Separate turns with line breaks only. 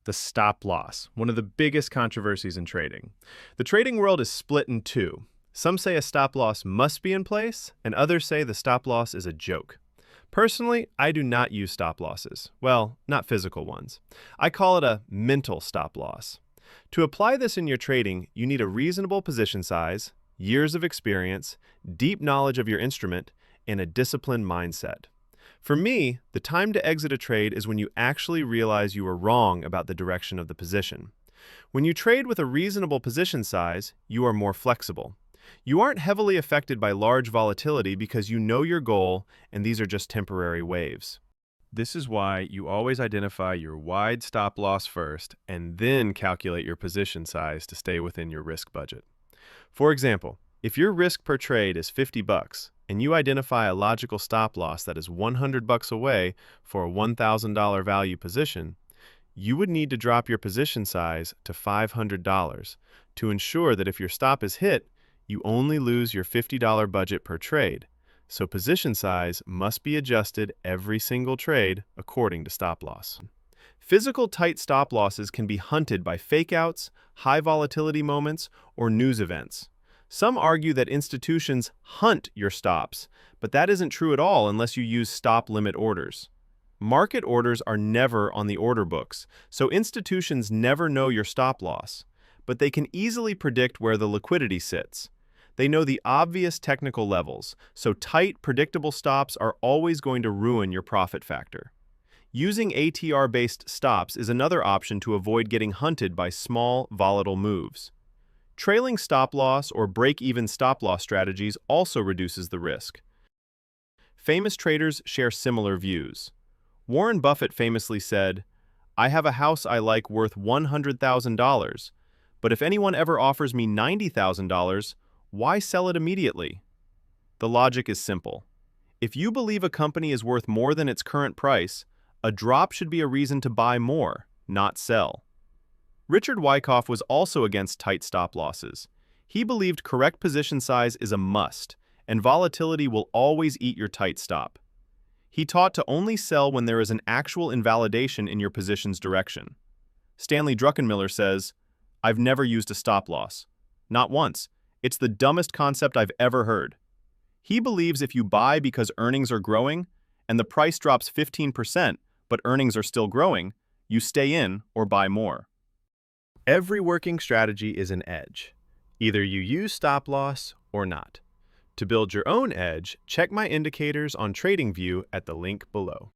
the stop loss, one of the biggest controversies in trading. The trading world is split in two. Some say a stop loss must be in place, and others say the stop loss is a joke. Personally, I do not use stop losses. Well, not physical ones. I call it a mental stop loss. To apply this in your trading, you need a reasonable position size, years of experience, deep knowledge of your instrument, and a disciplined mindset. For me, the time to exit a trade is when you actually realize you were wrong about the direction of the position. When you trade with a reasonable position size, you are more flexible. You aren't heavily affected by large volatility because you know your goal and these are just temporary waves. This is why you always identify your wide stop loss first and then calculate your position size to stay within your risk budget. For example, if your risk per trade is $50 and you identify a logical stop loss that is $100 away for a $1,000 value position, you would need to drop your position size to $500 to ensure that if your stop is hit, you only lose your $50 budget per trade. So position size must be adjusted every single trade according to stop loss. Physical tight stop losses can be hunted by fakeouts, high volatility moments, or news events. Some argue that institutions hunt your stops, but that isn't true at all unless you use stop limit orders. Market orders are never on the order books, so institutions never know your stop loss, but they can easily predict where the liquidity sits. They know the obvious technical levels, so tight, predictable stops are always going to ruin your profit factor. Using ATR-based stops is another option to avoid getting hunted by small, volatile moves. Trailing stop loss or break-even stop loss strategies also reduces the risk. Famous traders share similar views. Warren Buffett famously said, "I have a house I like worth $100,000, but if anyone ever offers me $90,000, why sell it immediately?" The logic is simple. If you believe a company is worth more than its current price, a drop should be a reason to buy more, not sell. Richard Wyckoff was also against tight stop losses. He believed correct position size is a must, and volatility will always eat your tight stop. He taught to only sell when there is an actual invalidation in your position's direction. Stanley Druckenmiller says, "I've never used a stop loss. Not once. It's the dumbest concept I've ever heard." He believes if you buy because earnings are growing, and the price drops 15%, but earnings are still growing, you stay in or buy more. Every working strategy is an edge. Either you use stop loss or not. To build your own edge, check my indicators on TradingView at the link below.